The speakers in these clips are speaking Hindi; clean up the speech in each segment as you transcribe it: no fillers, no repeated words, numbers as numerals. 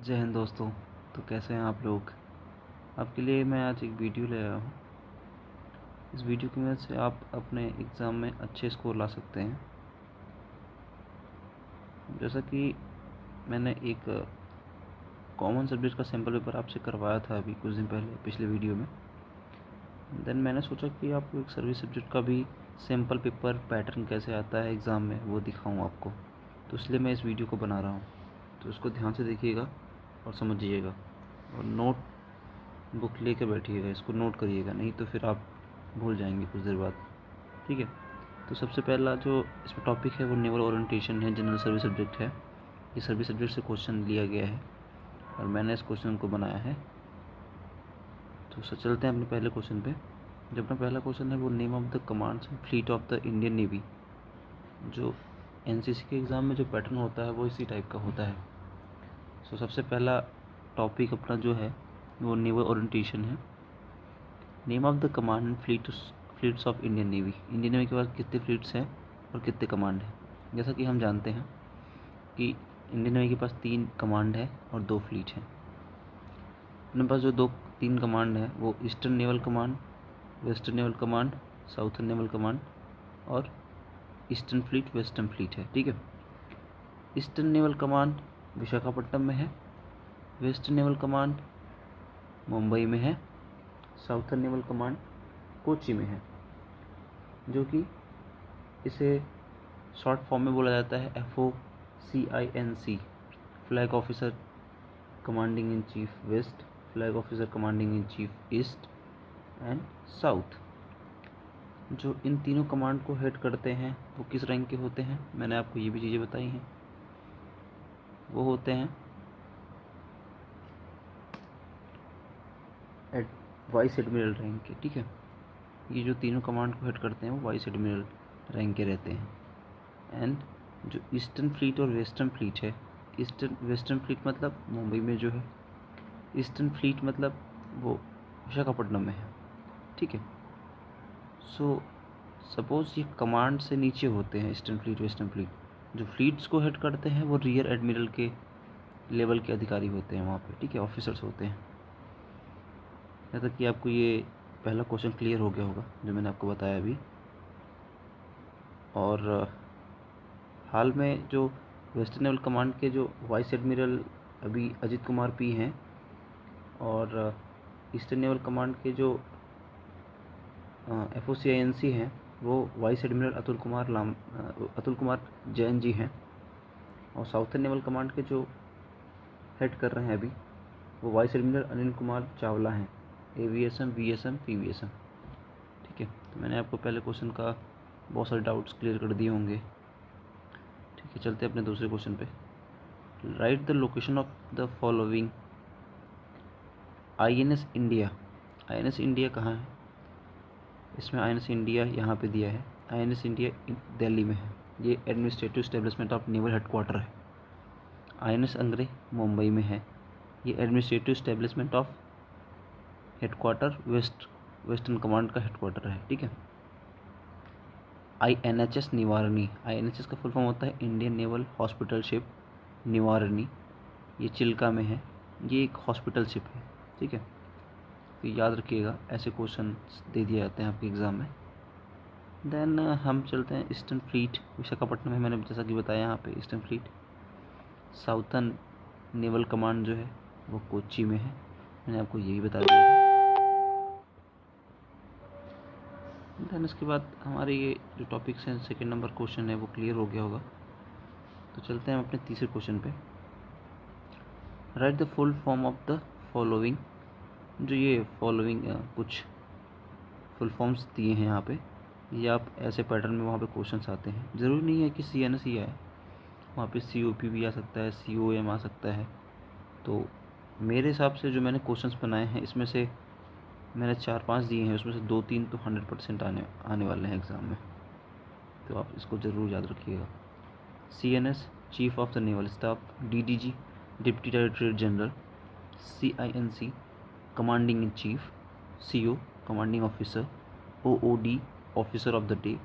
जय हिंद दोस्तों। तो कैसे हैं आप लोग। आपके लिए मैं आज एक वीडियो ले आया हूँ। इस वीडियो की मदद से आप अपने एग्ज़ाम में अच्छे स्कोर ला सकते हैं। जैसा कि मैंने एक कॉमन सब्जेक्ट का सैम्पल पेपर आपसे करवाया था अभी कुछ दिन पहले पिछले वीडियो में। देन मैंने सोचा कि आपको एक सर्विस सब्जेक्ट का भी सैम्पल पेपर पैटर्न कैसे आता है एग्ज़ाम में वो दिखाऊँ आपको। तो इसलिए मैं इस वीडियो को बना रहा हूँ। तो इसको ध्यान से देखिएगा और समझिएगा और नोट बुक लेकर बैठिएगा, इसको नोट करिएगा, नहीं तो फिर आप भूल जाएंगे कुछ देर बाद। ठीक है। तो सबसे पहला जो इसमें टॉपिक है वो नेवल ओरिएंटेशन है, जनरल सर्विस सब्जेक्ट है। ये सर्विस सब्जेक्ट से क्वेश्चन लिया गया है और मैंने इस क्वेश्चन को बनाया है। तो चलते हैं अपने पहले क्वेश्चन पे। जो अपना पहला क्वेश्चन है वो name of the commands and fleet of the Indian navy. जो एनसीसी के एग्ज़ाम में जो पैटर्न होता है वो इसी टाइप का होता है। सबसे पहला टॉपिक अपना जो है वो नेवल ओरिएंटेशन है। Name of the command and fleets of Indian Navy. Indian navy के पास कितने फ्लीट्स हैं और कितने कमांड हैं। जैसा कि हम जानते हैं कि इंडियन नेवी के पास 3 कमांड है और 2 फ्लीट हैं। अपने पास जो 3 कमांड है वो eastern naval command, western naval command, southern naval command और ईस्टर्न फ्लीट, वेस्टर्न फ्लीट है। ठीक है। ईस्टर्न नेवल कमांड विशाखापट्टनम में है, वेस्टर्न नेवल कमांड मुंबई में है, साउथर्न नेवल कमांड कोची में है। जो कि इसे शॉर्ट फॉर्म में बोला जाता है FOCINC, flag officer commanding in chief west, flag officer commanding in chief east and south. जो इन तीनों कमांड को हेड करते हैं वो किस रैंक के होते हैं, मैंने आपको ये भी चीज़ें बताई हैं। वो होते हैं वाइस एडमिरल रैंक के। ठीक है। ये जो तीनों कमांड को हेड करते हैं वो वाइस एडमिरल रैंक के रहते हैं। एंड जो ईस्टर्न फ्लीट और वेस्टर्न फ्लीट है, वेस्टर्न फ्लीट मतलब मुंबई में जो है, ईस्टर्न फ्लीट मतलब वो विशाखापट्टनम में है। ठीक है। सपोज ये कमांड से नीचे होते हैं ईस्टर्न फ्लीट, वेस्टर्न फ्लीट। जो फ्लीट्स को हेड करते हैं वो रियर एडमिरल के लेवल के अधिकारी होते हैं वहाँ पे। ठीक है। ऑफिसर्स होते हैं। यहाँ तक कि आपको ये पहला क्वेश्चन क्लियर हो गया होगा जो मैंने आपको बताया अभी। और हाल में जो वेस्टर्न नेवल कमांड के जो वाइस एडमिरल अभी अजित कुमार पी हैं और ईस्टर्न नेवल कमांड के जो FOCINC हैं वो वाइस एडमिरल अतुल कुमार जैन जी हैं। और साउथर्न नेवल कमांड के जो हेड कर रहे हैं अभी वो वाइस एडमिरल अनिल कुमार चावला हैं, AVSM, VSM, PVSM। ठीक है। तो मैंने आपको पहले क्वेश्चन का बहुत सारे डाउट्स क्लियर कर दिए होंगे। ठीक है। चलते हैं अपने दूसरे क्वेश्चन पे। Right the location of the following INS India. INS India कहाँ है। इसमें INS इंडिया यहाँ पे दिया है। INS इंडिया दिल्ली में है। ये administrative establishment of naval headquarter है। INS अंग्रे मुंबई में है। ये administrative establishment of headquarter western command का हेडक्वार्टर है। ठीक है। INHS निवारणी। INHS का फुल फॉर्म होता है इंडियन नेवल हॉस्पिटल शिप निवारणी। ये चिल्का में है। ये एक हॉस्पिटल शिप है। ठीक है। तो याद रखिएगा, ऐसे क्वेश्चन दे दिए जाते हैं आपके एग्ज़ाम में। देन हम चलते हैं ईस्टर्न फ्लीट विशाखापट्टनम में, मैंने जैसा कि बताया यहाँ पे eastern fleet. Southern naval command जो है वो कोच्चि में है, मैंने आपको ये भी बता दिया। देन इसके बाद हमारे ये जो टॉपिक्स हैं, सेकेंड नंबर क्वेश्चन है वो क्लियर हो गया होगा। तो चलते हैं हम अपने तीसरे क्वेश्चन पे। Right the full form of the following. जो ये फॉलोइंग कुछ फुल फॉर्म्स दिए हैं यहाँ पे, ये आप ऐसे पैटर्न में वहाँ पे क्वेश्चंस आते हैं। ज़रूरी नहीं है कि CNS ही आए, वहाँ पे COP भी आ सकता है, COM आ सकता है। तो मेरे हिसाब से जो मैंने क्वेश्चंस बनाए हैं इसमें से मैंने 4-5 दिए हैं, उसमें से 2-3 तो 100% आने वाले हैं एग्ज़ाम में। तो आप इसको ज़रूर याद रखिएगा। CNS chief of the naval staff, DDG deputy director general, CINC commanding in chief, CO commanding officer, OOD officer of the day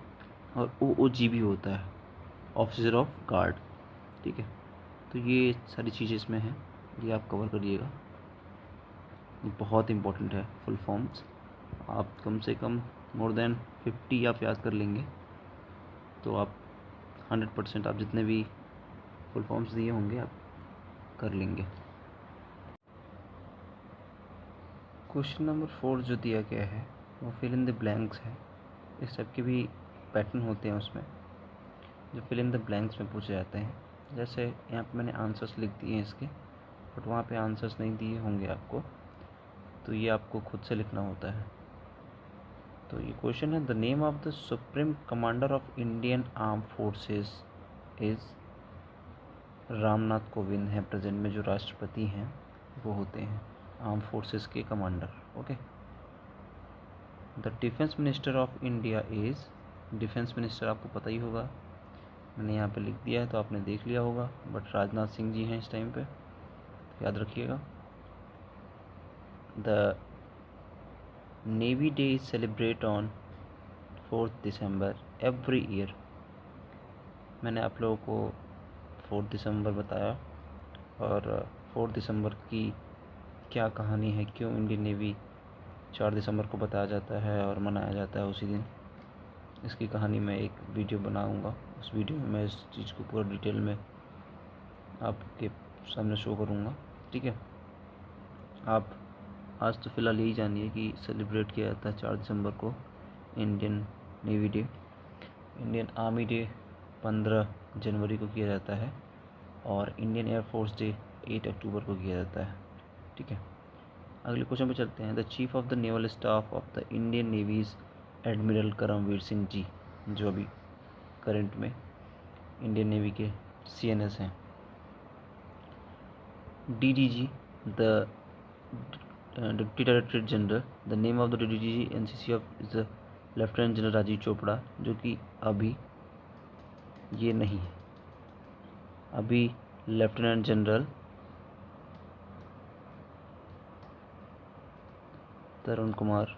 और OOG भी होता है, ऑफिसर ऑफ गार्ड। ठीक है। तो ये सारी चीज़ें इसमें हैं। ये आप कवर करिएगा, ये बहुत इंपॉर्टेंट है। फुल फॉर्म्स आप कम से कम मोर देन 50 आप याद कर लेंगे तो आप 100% आप जितने भी फुल फॉर्म्स दिए होंगे आप कर लेंगे। क्वेश्चन नंबर 4 जो दिया गया है वो फिल इन द ब्लैंक्स है। इस टाइप के भी पैटर्न होते हैं उसमें जो फिल इन द ब्लैंक्स में पूछे जाते हैं। जैसे यहाँ पे मैंने आंसर्स लिख दिए हैं इसके, बट वहाँ पे आंसर्स नहीं दिए होंगे आपको, तो ये आपको खुद से लिखना होता है। तो ये क्वेश्चन है, the name of the supreme commander of Indian arm forces is. Ramnath Kovind हैं प्रेजेंट में जो राष्ट्रपति हैं, वो होते हैं आर्म फोर्सेस के commander. Okay. The defence minister of India is. Defence minister आपको पता ही होगा, मैंने यहाँ पे लिख दिया है तो आपने देख लिया होगा, बट राजनाथ सिंह जी हैं इस टाइम पे, याद रखिएगा। The navy day is celebrate on 4 December every year. मैंने आप लोगों को 4 दिसंबर बताया, और 4 दिसंबर की क्या कहानी है, क्यों इंडियन नेवी 4 दिसंबर को बताया जाता है और मनाया जाता है उसी दिन, इसकी कहानी मैं एक वीडियो बनाऊंगा। उस वीडियो में मैं इस चीज़ को पूरा डिटेल में आपके सामने शो करूंगा। ठीक है, आप आज तो फ़िलहाल यही जानिए कि सेलिब्रेट किया जाता है 4 दिसंबर को Indian navy day. Indian army day 15 जनवरी को किया जाता है, और इंडियन एयरफोर्स डे 8 अक्टूबर को किया जाता है। ठीक है, अगले क्वेश्चन पे चलते हैं। The chief of the naval staff of the Indian navy's admiral Karambir Singh ji, जो अभी करंट में इंडियन नेवी के CNS हैं। DDG, the deputy director general, the name of the DDG NCC of is the lieutenant general Rajiv Chopra, जो कि अभी ये नहीं है, अभी lieutenant general Tarun Kumar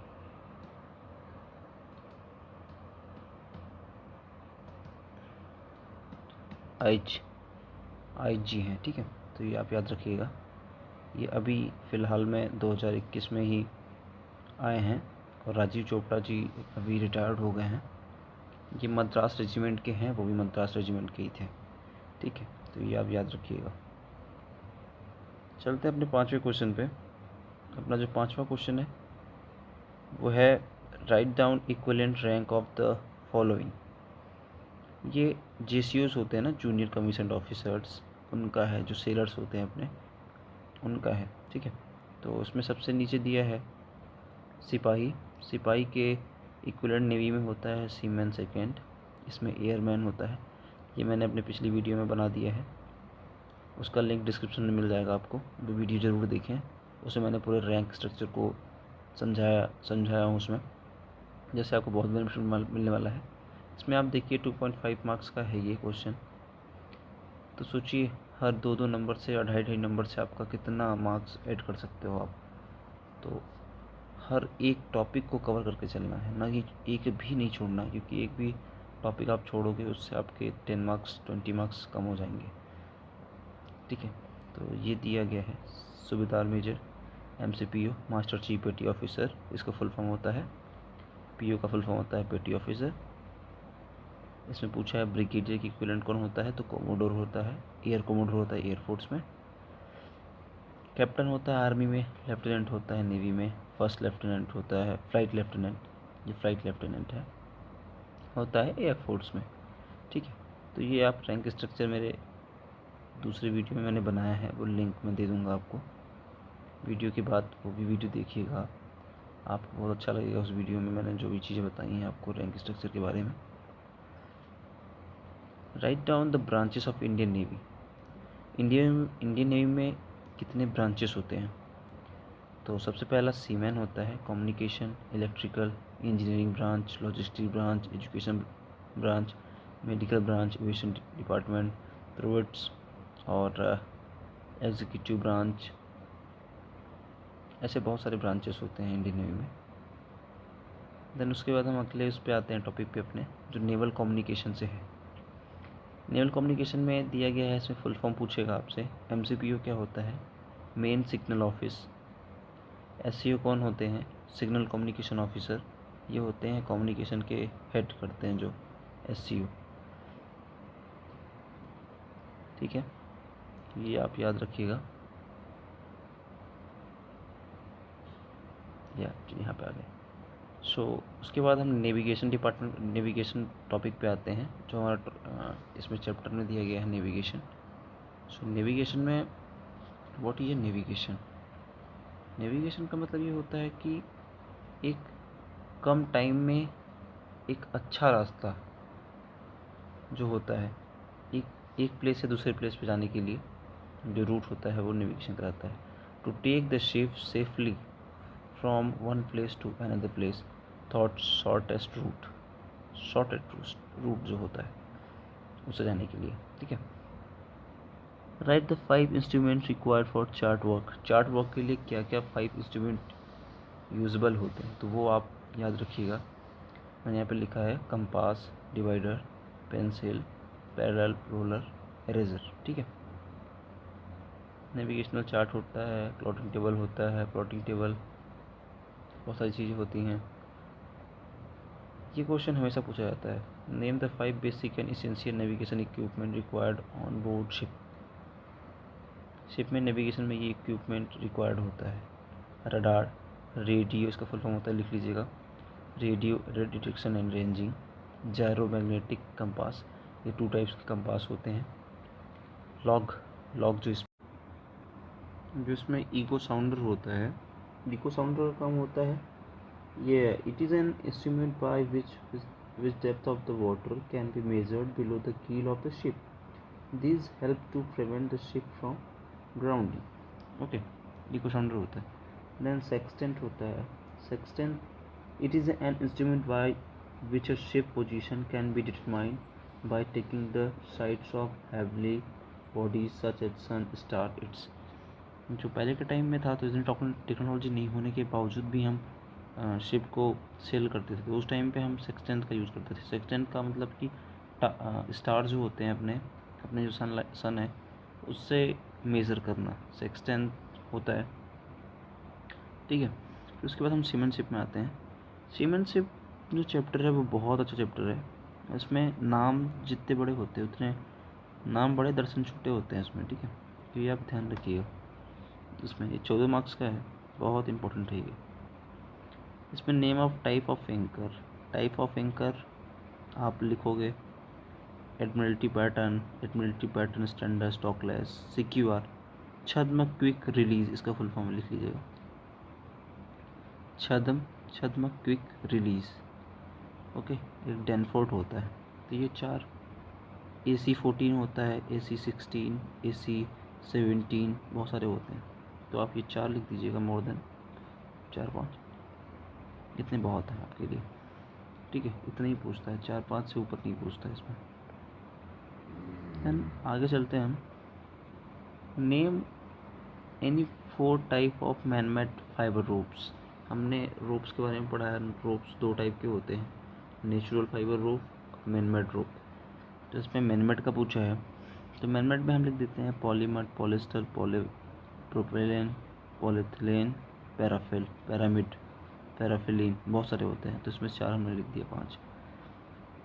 IG हैं। ठीक है, तो ये आप याद रखिएगा, ये अभी फ़िलहाल में 2021 में ही आए हैं, और राजीव चोपड़ा जी अभी रिटायर्ड हो गए हैं। ये मद्रास रेजिमेंट के हैं, वो भी मद्रास रेजिमेंट के ही थे। ठीक है, तो ये आप याद रखिएगा। चलते हैं अपने 5वें क्वेश्चन पे। अपना जो 5वां क्वेश्चन है वो है, write down equivalent rank of the following. ये JCOs होते हैं ना, जूनियर कमीशन्ड ऑफिसर्स, उनका है, जो सेलर्स होते हैं अपने, उनका है। ठीक है, तो उसमें सबसे नीचे दिया है सिपाही। सिपाही के इक्विवेलेंट नेवी में होता है सीमैन सेकेंड, इसमें एयरमैन होता है। ये मैंने अपने पिछली वीडियो में बना दिया है, उसका लिंक डिस्क्रिप्शन में मिल जाएगा आपको, वो वीडियो ज़रूर देखें। उसमें मैंने पूरे रैंक स्ट्रक्चर को समझाया हूँ उसमें, जैसे आपको बहुत बेनिफिट मिलने वाला है। इसमें आप देखिए 2.5 मार्क्स का है ये क्वेश्चन, तो सोचिए हर 2-2 नंबर से या 2.5 नंबर से आपका कितना मार्क्स ऐड कर सकते हो आप। तो हर एक टॉपिक को कवर करके चलना है, ना कि एक भी नहीं छोड़ना, क्योंकि एक भी टॉपिक आप छोड़ोगे उससे आपके 10 मार्क्स 20 मार्क्स कम हो जाएंगे। ठीक है, तो ये दिया गया है सूबेदार मेजर MCPO, मास्टर चीफ पेटी ऑफिसर, इसका फुल फॉर्म होता है। PO का फुल फॉर्म होता है पेटी ऑफिसर। इसमें पूछा है ब्रिगेडियर की इक्विवेलेंट कौन होता है, तो कोमोडोर होता है, एयर कोमोडोर होता है एयरफोर्स में। कैप्टन होता है आर्मी में, लेफ्टिनेंट होता है नेवी में, फर्स्ट लेफ्टिनेंट होता है फ्लाइट लेफ्टिनेंट, ये फ्लाइट लेफ्टिनेंट है, होता है एयरफोर्स में। ठीक है, तो ये आप रैंक स्ट्रक्चर मेरे दूसरे वीडियो में मैंने बनाया है, वो लिंक मैं दे दूँगा आपको वीडियो के बाद, वो भी वीडियो देखिएगा, आपको बहुत अच्छा लगेगा। उस वीडियो में मैंने जो भी चीज़ें बताई हैं आपको रैंक स्ट्रक्चर के बारे में। Right down the branches of Indian Navy. Indian Navy में कितने ब्रांचेस होते हैं, तो सबसे पहला सीमैन होता है, communication, electrical, engineering branch, logistic branch, education branch, medical branch, aviation department, provosts और एग्जीक्यूटिव ब्रांच। ऐसे बहुत सारे ब्रांचेस होते हैं इंडियन नेवी में। देन उसके बाद हम अगले उस पे आते हैं टॉपिक पे अपने, जो नेवल कम्युनिकेशन से है। नेवल कम्युनिकेशन में दिया गया है, इसमें फुल फॉर्म पूछेगा आपसे। MCPO क्या होता है, मेन सिग्नल ऑफिस। SEO कौन होते हैं? Signal communication officer. ये होते हैं कम्युनिकेशन के हेड करते हैं जो SEO। ठीक है, ये आप याद रखिएगा। यहाँ पे आ गए। सो उसके बाद हम नेविगेशन टॉपिक पे आते हैं, जो हमारा इसमें चैप्टर में दिया गया है नेविगेशन। सो नेविगेशन में व्हाट इज नेविगेशन? नेविगेशन का मतलब ये होता है कि एक कम टाइम में एक अच्छा रास्ता जो होता है, एक प्लेस से दूसरे प्लेस पे जाने के लिए जो रूट होता है वो नेविगेशन कराता है। To take the ship safely from one place to another place, shortest route जो होता है उसे जाने के लिए। ठीक है। Right the 5 instrument required for chart work के लिए क्या क्या 5 इंस्ट्रूमेंट यूजेबल होते हैं, तो वो आप याद रखिएगा। मैंने यहाँ पे लिखा है compass, divider, pencil, parallel, roller, eraser. ठीक है। नेविगेशनल चार्ट होता है, प्लॉटिंग टेबल होता है, बहुत सारी चीज़ें होती हैं। ये क्वेश्चन हमेशा पूछा जाता है, name the 5 basic and essential navigation equipment required on board ship. Ship में नेविगेशन में ये इक्विपमेंट रिक्वायर्ड होता है। रडार, रेडियो, इसका फुल फॉर्म होता है, लिख लीजिएगा, radio detection and ranging. Gyromagnetic compass, ये 2 टाइप्स के कंपास होते हैं। लॉग जो इसमें इको साउंडर होता है। इको साउंडर का काम होता है ये, it is an instrument by which depth of the water can be measured below the keel of the ship. This help to prevent the ship from grounding. Okay, echo sounder होता है। देन सेक्सटेंट होता है। Sextant, it is an instrument by which a ship position can be determined by taking the sights of heavenly bodies such as sun, star, its। जो पहले के टाइम में था तो इतनी टेक्नोलॉजी नहीं होने के बावजूद भी हम शिप को सेल करते थे, तो उस टाइम पे हम सेक्सटेंट का यूज़ करते थे। सेक्सटेंट का मतलब कि स्टार जो होते हैं अपने जो सन है उससे मेज़र करना सेक्सटेंट होता है। ठीक है। फिर उसके बाद हम सीमेनशिप में आते हैं। सीमेनशिप जो चैप्टर है वो बहुत अच्छा चैप्टर है। इसमें नाम जितने बड़े होते हैं उतने नाम बड़े, दर्शन छोटे होते हैं इसमें। ठीक है, तो ये आप ध्यान रखिएगा। इसमें ये 14 मार्क्स का है, बहुत इंपॉर्टेंट है ये। इसमें name of type of anchor आप लिखोगे एडमिरल्टी पैटर्न, स्टैंडर्ड, स्टॉकलेस, CQR। छद्म क्विक रिलीज, इसका फुल फॉर्म लिख लीजिएगा, छद्म क्विक रिलीज। ओके, एक डेनफोर्ट होता है। तो ये 4, AC14 होता है, AC16, AC17, बहुत सारे होते हैं, तो आप ये 4 लिख दीजिएगा, मोर देन 4-5 इतने बहुत हैं आपके लिए। ठीक है, इतना ही पूछता है, 4-5 से ऊपर नहीं पूछता है इसमें। देन आगे चलते हैं हम। Name any 4 type of manmade fibre ropes. हमने रोप्स के बारे में पढ़ा है। रोप्स 2 टाइप के होते हैं, natural fibre rope, manmade rope. तो इसमें मैनमेड का पूछा है, तो मैनमेड में हम लिख देते हैं पॉलीमर, पॉलिस्टर, प्रोपेलेन, पॉलीथिलीन, पैरामिड, पैराफिलीन, बहुत सारे होते हैं, तो इसमें 4 हमने लिख दिया, 5।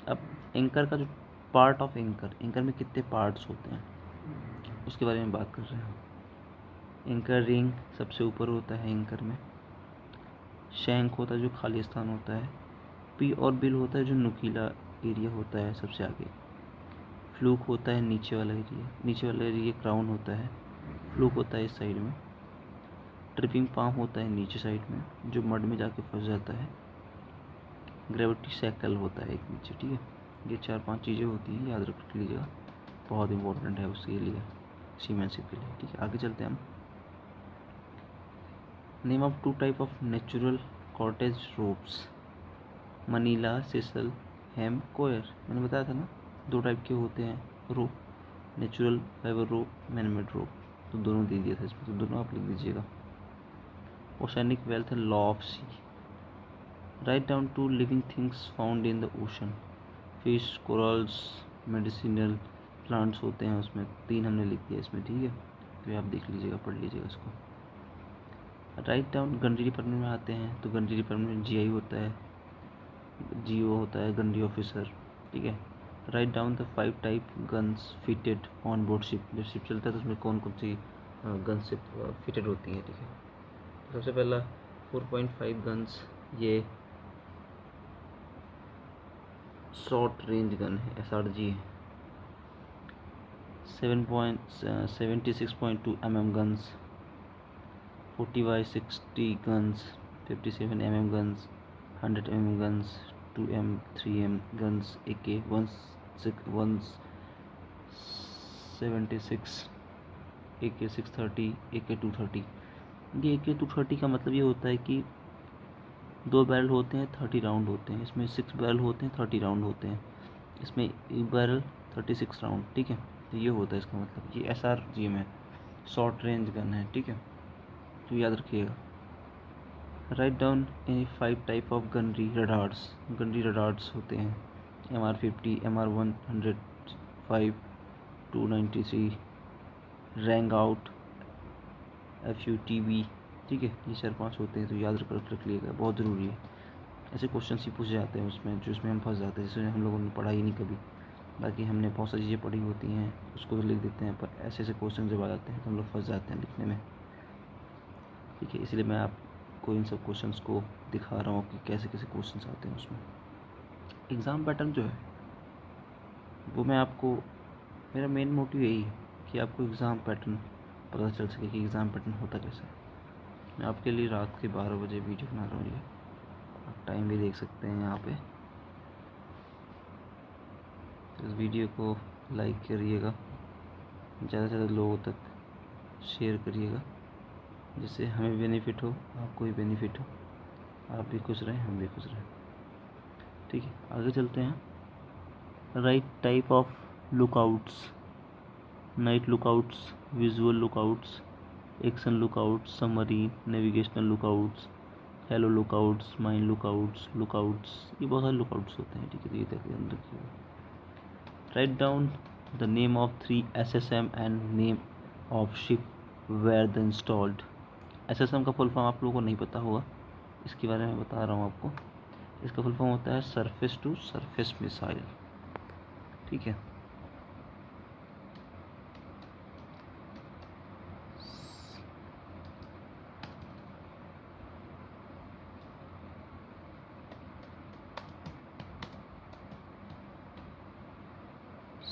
अब एंकर का जो पार्ट ऑफ एंकर में कितने पार्ट्स होते हैं उसके बारे में बात कर रहे हैं। एंकर रिंग सबसे ऊपर होता है एंकर में। शैंक होता है जो खाली स्थान होता है। पी और बिल होता है जो नुकीला एरिया होता है सबसे आगे। फ्लूक होता है नीचे वाला एरिया क्राउन होता है। फ्लूक होता है इस साइड में। ट्रिपिंग पाम होता है नीचे साइड में जो मड में जाके फंस जाता है। ग्रेविटी सैकल होता है एक नीचे। ठीक है, ये 4-5 चीज़ें होती हैं, याद रख लीजिएगा, बहुत इंपॉर्टेंट है उसके लिए, सीमेंशिप के लिए। ठीक है, आगे चलते हैं हम। Name of 2 type of natural cordage ropes. Manila, sisal, hemp, coir. मैंने बताया था ना 2 टाइप के होते हैं rope, natural fibre rope, manmade rope, तो दोनों दे दिया था इसमें, तो दोनों आप लिख दीजिएगा। Oceanic wealth and law of sea. Write down 2 living things found in the ocean. Fish, corals, medicinal plants होते हैं उसमें, 3 हमने लिख दिया इसमें। ठीक है, तो ये आप देख लीजिएगा, पढ़ लीजिएगा इसको। राइट डाउन गनरी डिपार्टमेंट में आते हैं तो गनरी डिपार्टमेंट में GI होता है, GO होता है, गनरी ऑफिसर, ठीक है। Right down the 5 type guns fitted on board ship. जब शिप चलता है तो उसमें कौन कौन सी गन शिप फिटेड होती हैं, ठीक है। सबसे पहला 4.5 गन्स, ये शॉर्ट रेंज गन है, SRG है। 76.2 mm guns, 40x60 guns, 57 mm guns, 100 mm guns, 2M 3M guns, AK 176, AK 630, AK 230। ये AK 230 का मतलब ये होता है कि 2 बैरल होते हैं, 30 राउंड होते हैं। इसमें 6 बैरल होते हैं, 30 राउंड होते हैं। इसमें एक बैरल 36 राउंड, ठीक है। तो ये होता है इसका मतलब। ये SRG में शॉर्ट रेंज गन है, ठीक है, तो याद रखिएगा। Write down any 5 type of gunnery radars. Gunnery radars होते हैं MR50, MR105, 293, wrong out, FUTB, ठीक है। ये 4-5 होते हैं, तो याद रख लिएगा, बहुत ज़रूरी है। ऐसे क्वेश्चन ही पूछे जाते हैं उसमें, जो इसमें हम फंस जाते हैं, जिसमें हम लोगों ने पढ़ा ही नहीं कभी। बाकी हमने बहुत सारी चीज़ें पढ़ी होती हैं, उसको तो लिख देते हैं, पर ऐसे ऐसे क्वेश्चन जब आ जाते हैं तो हम लोग फंस जाते हैं लिखने में, ठीक है। इसलिए मैं आपको इन सब क्वेश्चंस को दिखा रहा हूँ कि कैसे कैसे क्वेश्चंस आते हैं उसमें। एग्ज़ाम पैटर्न जो है वो मैं आपको, मेरा मेन मोटिव यही है कि आपको एग्ज़ाम पैटर्न पता चल सके कि एग्ज़ाम पैटर्न होता कैसा है। मैं आपके लिए रात के 12 बजे वीडियो बना रहा हूँ, ये आप टाइम भी देख सकते हैं यहाँ पे। इस वीडियो को लाइक करिएगा, ज़्यादा से ज़्यादा लोगों तक शेयर करिएगा, जिससे हमें बेनिफिट हो, आपको भी बेनिफिट हो, आप भी खुश रहें, हम भी खुश रहें, ठीक है। आगे चलते हैं। Write type of lookouts. Night lookouts, visual lookouts, action lookouts, submarine, navigational lookouts, helo lookouts, mine lookouts, lookouts, ये बहुत सारे लुकआउट्स होते हैं, ठीक है। तो ये ध्यान रखिएगा। Write down the name of 3 SSM and name of ship where the installed. SSM का फुल फॉर्म आप लोगों को नहीं पता होगा, इसके बारे में बता रहा हूँ आपको। इसका फुल फॉर्म होता है सरफेस टू सरफेस मिसाइल, ठीक है।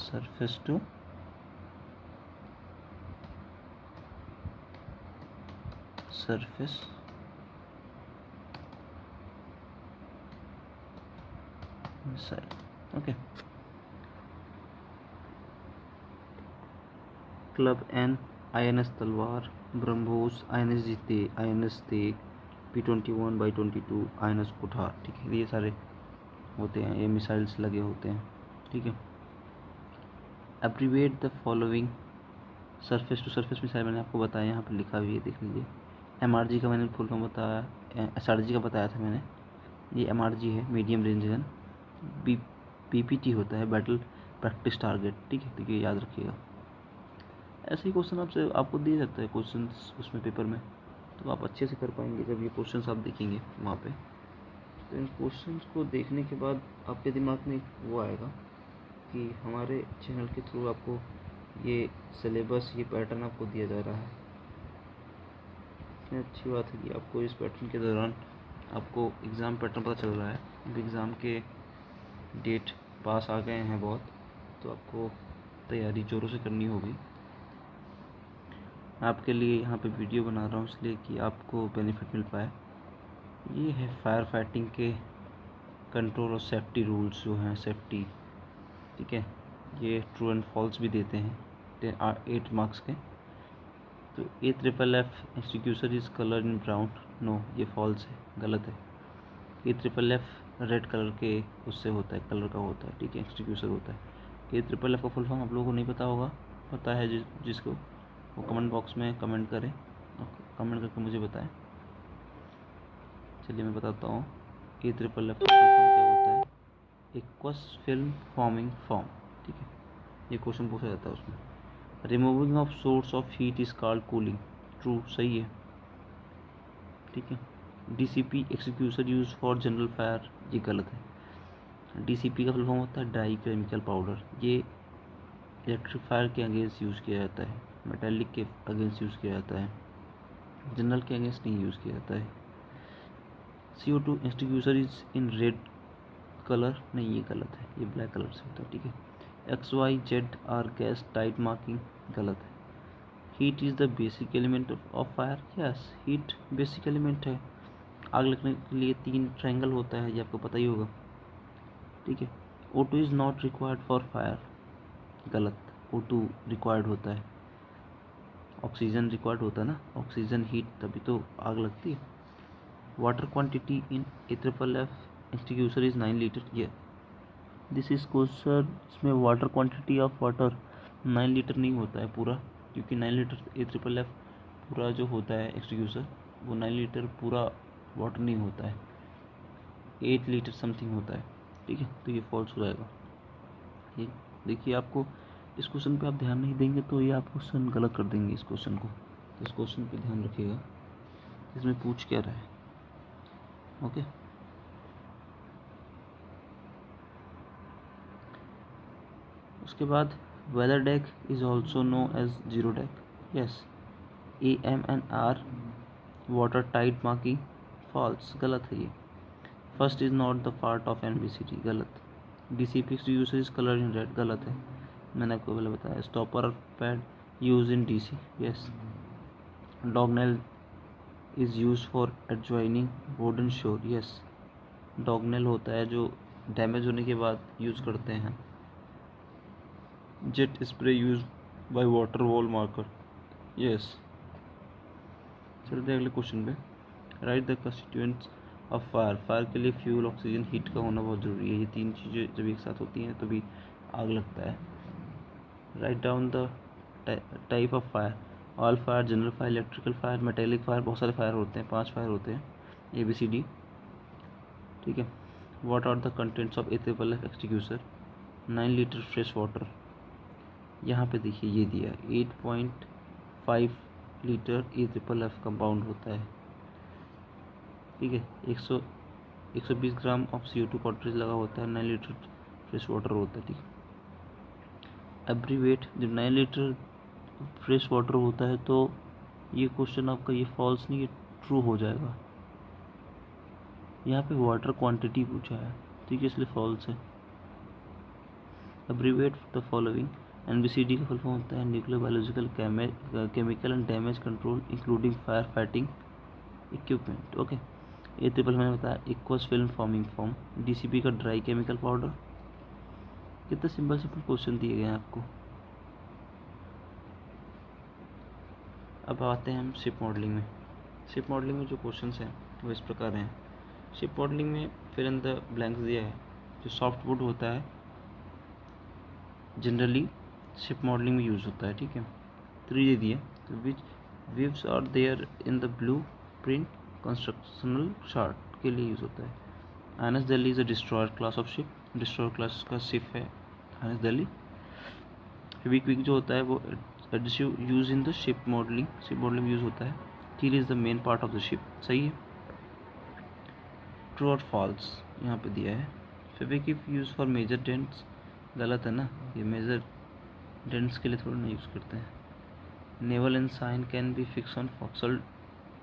Surface to surface missile, okay. Club N, INS तलवार, ब्रह्मोस, INS जीते, INS तेग, P-21/22, INS कुठार, ठीक है। ये सारे होते हैं, ये मिसाइल्स लगे होते हैं, ठीक है। Abbreviate the following. Surface to surface missile मैंने आपको बताया, यहाँ पर लिखा हुआ है, देख लीजिए। MRG का मैंने फुल फॉर्म बताया, SRG का बताया था मैंने, ये MRG है, मीडियम रेंज गन। PPT होता है, बैटल प्रैक्टिस टारगेट, ठीक है। तो ये याद रखिएगा। ऐसे ही क्वेश्चन आपको दिए जाते हैं क्वेश्चन उसमें पेपर में, तो आप अच्छे से कर पाएंगे जब ये क्वेश्चन आप देखेंगे वहाँ पे। तो इन क्वेश्चन को देखने के बाद आपके दिमाग में वो आएगा कि हमारे चैनल के थ्रू आपको ये सिलेबस, ये पैटर्न आपको दिया जा रहा है। इतनी अच्छी बात है कि आपको इस पैटर्न के दौरान आपको एग्ज़ाम पैटर्न पता चल रहा है। अब एग्ज़ाम के डेट पास आ गए हैं बहुत, तो आपको तैयारी ज़ोरों से करनी होगी। आपके लिए यहाँ पे वीडियो बना रहा हूँ इसलिए कि आपको बेनिफिट मिल पाए। ये है फायर फाइटिंग के कंट्रोल और सेफ्टी रूल्स जो हैं, सेफ्टी, ठीक है। ये ट्रू एंड फॉल्स भी देते हैं 8 मार्क्स के। तो AFFF extinguisher is colour in brown, no ये फॉल्स है, गलत है। AFFF रेड कलर के उससे होता है, कलर का होता है, ठीक है, एक्सटिंग्विशर होता है। AFFF का फुल फॉर्म आप लोगों को नहीं पता होगा, पता है जिसको, वो कमेंट बॉक्स में कमेंट करें, कमेंट करके मुझे बताएं। चलिए मैं बताता हूँ AFFF का फुल फॉर्म क्या होता है। एक्वस फिल्म फॉर्मिंग फॉर्म, ठीक है, ये क्वेश्चन पूछा जाता है उसमें। Removing of source of heat is called cooling, true, सही है, ठीक है। DCP extinguisher use for general fire, ये गलत है। डीसीपी का फुल फॉर्म होता है डाई केमिकल पाउडर, ये इलेक्ट्रिक फायर के अगेंस्ट यूज़ किया जाता है, मेटेलिक के अगेंस्ट यूज़ किया जाता है, जनरल के अगेंस्ट नहीं यूज़ किया जाता है। CO2 extinguisher is in red colour, नहीं ये गलत है, ये ब्लैक कलर से होता है, ठीक है। XYZ are gas type marking, गलत है। Heat is the basic element of fire, yes heat basic element है। आग लगने के लिए 3 ट्रायंगल होता है, ये आपको पता ही होगा, ठीक है। O2 is not required for fire, गलत, O2 रिक्वायर्ड होता है, ऑक्सीजन रिक्वायर्ड होता है ना, ऑक्सीजन हीट तभी तो आग लगती है। Water quantity in AFFF extinguisher is 9 litre, ये दिस इज क्वेश्चन, इसमें water quantity of water 9 litre नहीं होता है पूरा, क्योंकि 9 लीटर AFFF पूरा जो होता है एक्सटिंग्विशर, वो 9 लीटर पूरा वाटर नहीं होता है, 8 लीटर समथिंग होता है, ठीक है। तो ये फॉल्स हो जाएगा। ये देखिए, आपको इस क्वेश्चन पे आप ध्यान नहीं देंगे तो ये आप क्वेश्चन गलत कर देंगे इस क्वेश्चन को, तो इस क्वेश्चन पे ध्यान रखिएगा, इसमें पूछ क्या रहा है, ओके। उसके बाद weather deck is also known as zero deck, yes. AMNR water tight marking, false, गलत है ये। First is not the part of NBCT, गलत। DCP use is colour in red, गलत है, मैंने आपको पहले बताया। Stopper pad use in DC, yes. Dog nail is use for adjoining wooden shore, yes. Dog nail होता है जो डैमेज होने के बाद यूज़ करते हैं। Jet spray use by water wall marker, yes. चलते हैं अगले क्वेश्चन पे। Right the constituents of fire, fire के लिए फ्यूल, ऑक्सीजन, हीट का होना बहुत ज़रूरी है, ये 3 चीज़ें जब एक साथ होती हैं तभी आग लगता है। Right down the type of fire, all fire, general fire, electrical fire, metallic fire, बहुत सारे फायर होते हैं, 5 फायर होते हैं, ABCD, ठीक है। What are the contents of AFFF extinguisher, 9 litre fresh water, यहाँ पे देखिए ये दिया है 8.5 लीटर AFFF कंपाउंड होता है, ठीक है। 120 ग्राम ऑफ CO2 कॉर्ट्रिज लगा होता है, 9 लीटर फ्रेश वाटर होता है, ठीक है। एब्रीवेट, जब 9 लीटर फ्रेश वाटर होता है तो ये क्वेश्चन आपका ये फॉल्स नहीं, ये ट्रू हो जाएगा। यहाँ पे वाटर क्वांटिटी पूछा है, ठीक है, इसलिए फॉल्स है। एब्रीवेट द फॉलोइंग, NBCD का फुल फॉर्म होता है nuclear biological chemical and damage control including fire fighting equipment, okay. AFFF मैंने बताया aqueous film forming form. DCP का ड्राई केमिकल पाउडर। कितने सिंपल क्वेश्चन दिए गए हैं आपको। अब आते हैं हम शिप मॉडलिंग में। शिप मॉडलिंग में जो क्वेश्चंस हैं वो इस प्रकार हैं। शिप मॉडलिंग में फिल इन द ब्लैंक्स दिया है। जो सॉफ्ट वुड होता है जनरली शिप मॉडलिंग में यूज़ होता है, ठीक है। 3 दे दिए, which views are there in the ब्लू प्रिंट कंस्ट्रक्शनल चार्ट के लिए यूज़ होता है। INS Delhi is a destroyer class of ship, destroyer class का शिप है INS दिल्ली। फेविक्विक जो होता है वो adhesive use in the ship modelling use होता है। Steel is the main part of the ship, सही है। ट्रू और फॉल्स यहाँ पे दिया है। Fevikwik use for major dents, गलत है ना, ये मेजर डेंट्स के लिए थोड़ा ना यूज़ करते हैं। Naval end can be fix on forecastle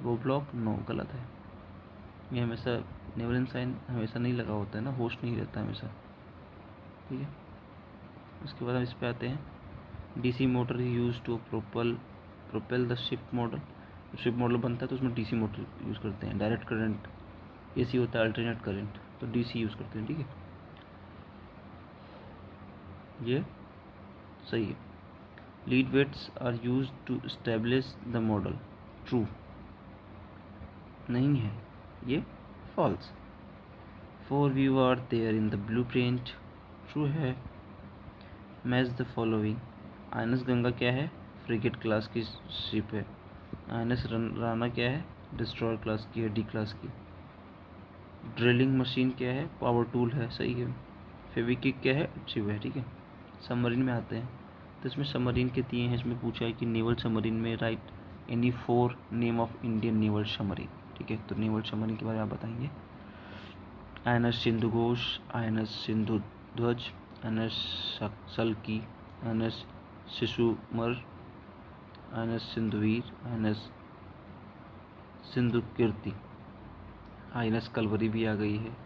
वो ब्लॉक, नो, गलत है। ये हमेशा नेवल एंड हमेशा नहीं लगा होता है ना, होस्ट नहीं रहता हमेशा, ठीक है। उसके बाद हम इस पे आते हैं। DC motor use to propel the ship model बनता है तो उसमें DC मोटर यूज़ करते हैं। डायरेक्ट करंट, AC होता है अल्टरनेट करंट, तो DC यूज़ करते हैं, ठीक है, ये सही है। Lead weights are use to establish the model, true, नहीं है, ये false. 4 view are there in the ब्लू प्रिंट, ट्रू है। Match the following, INS Ganga क्या है, फ्रिगेट क्लास की शिप है। INS राना क्या है, डिस्ट्रॉयर क्लास की है, D क्लास की। ड्रिलिंग मशीन क्या है, पावर टूल है, सही है। फेविक्विक क्या है, अच्छी है, ठीक है। सबमरीन में आते हैं। तो इसमें सबमरीन के दिए हैं। इसमें पूछा है कि नेवल सबमरीन में right any 4 name of Indian naval submarine. ठीक है, तो नेवल सबमरीन के बारे में आप बताएंगे। INS सिंधु घोष, INS सिंधु ध्वज, INS सल्की, INS शिशुमर, INS Sindhuvir, INS Sindhu कीर्ति, INS कलवरी भी आ गई है।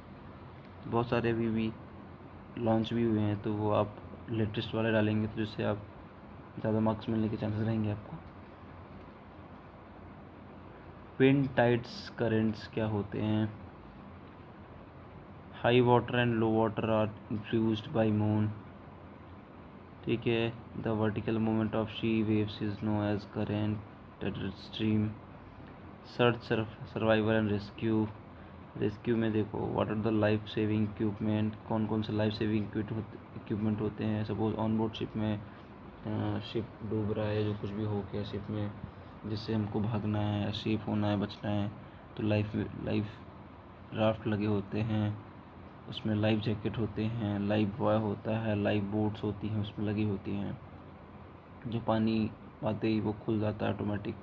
बहुत सारे अभी भी लॉन्च भी हुए हैं, तो वो आप लेटेस्ट वाले डालेंगे तो जिससे आप ज़्यादा मार्क्स मिलने के चांसेस रहेंगे आपको। विंड टाइड्स करेंट्स क्या होते हैं? High water and low water are influenced by moon. ठीक है, the vertical movement of sea waves is no as current stream. Search, survival and rescue. Rescue में देखो what are the life saving equipment, कौन कौन से लाइफ सेविंग इक्विपमेंट होते हैं। सपोज ऑन बोर्ड शिप में शिप डूब रहा है, जो कुछ भी हो गया शिप में, जिससे हमको भागना है या सेफ होना है, बचना है, तो लाइफ राफ्ट लगे होते हैं, उसमें लाइफ जैकेट होते हैं, लाइफ बॉय होता है, लाइफ बोट्स होती हैं उसमें लगी होती हैं, जो पानी आते ही वो खुल जाता है ऑटोमेटिक।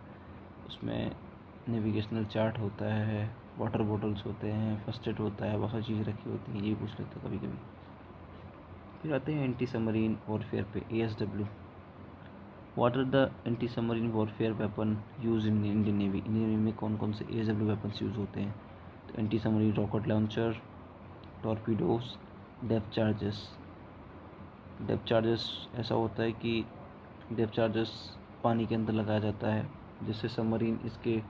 उसमें नेविगेशनल चार्ट होता है, वाटर बॉटल्स होते हैं, फर्स्ट एड होता है, बहुत सारी चीज़ें रखी होती हैं। ये पूछ लेते हैं कभी कभी। फिर आते हैं एंटी सबमरीन वॉरफेयर पे, ASW। What are the anti submarine warfare weapon use in Indian Navy. Indian Navy में कौन कौन से ASW वेपन्स यूज़ होते हैं? तो anti submarine rocket launcher, torpedoes, depth charges. Depth charges ऐसा होता है कि डेप्थ चार्जेस पानी के अंदर लगाया जाता है, जिससे सबमरीन इसके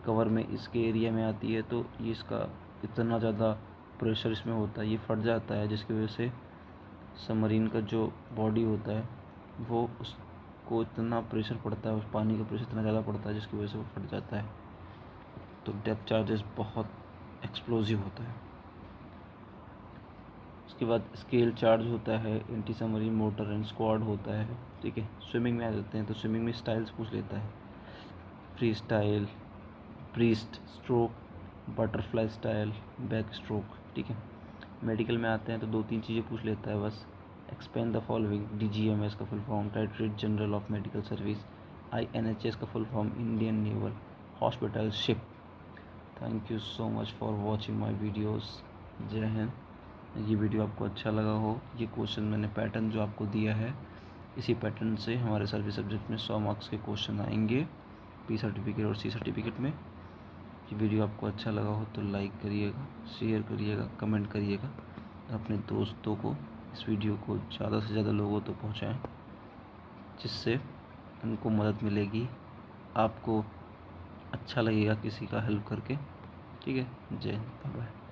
कवर में, इसके एरिया में आती है, तो ये इसका इतना ज़्यादा प्रेशर इसमें होता है, ये फट जाता है, जिसकी वजह से सबमरीन का जो बॉडी होता है वो उसको इतना प्रेशर पड़ता है, उस पानी का प्रेशर इतना ज़्यादा पड़ता है जिसकी वजह से वो फट जाता है। तो डेप्थ चार्जेस बहुत एक्सप्लोजिव होता है। उसके बाद स्केल चार्ज होता है, anti submarine motor and squad होता है। ठीक है, स्विमिंग में आ जाते हैं, तो स्विमिंग में स्टाइल्स पूछ लेता है। Free style, breast stroke, butterfly style, back stroke. ठीक है, मेडिकल में आते हैं तो 2-3 चीज़ें पूछ लेता है बस। एक्सपेंड द फॉलोइंग, DGMS का full form directorate general of medical service, INHS का full form Indian naval hospital ship. Thank you so much for watching my videos. जय हिंद। ये वीडियो आपको अच्छा लगा हो, ये क्वेश्चन मैंने पैटर्न जो आपको दिया है, इसी पैटर्न से हमारे सर्विस सब्जेक्ट में 100 मार्क्स के क्वेश्चन आएंगे, P सर्टिफिकेट और C सर्टिफिकेट में। ये वीडियो आपको अच्छा लगा हो तो लाइक करिएगा, शेयर करिएगा, कमेंट करिएगा, अपने दोस्तों को इस वीडियो को ज़्यादा से ज़्यादा लोगों तक पहुंचाएं, जिससे उनको मदद मिलेगी, आपको अच्छा लगेगा किसी का हेल्प करके। ठीक है, जय हिंद, बाय बाय।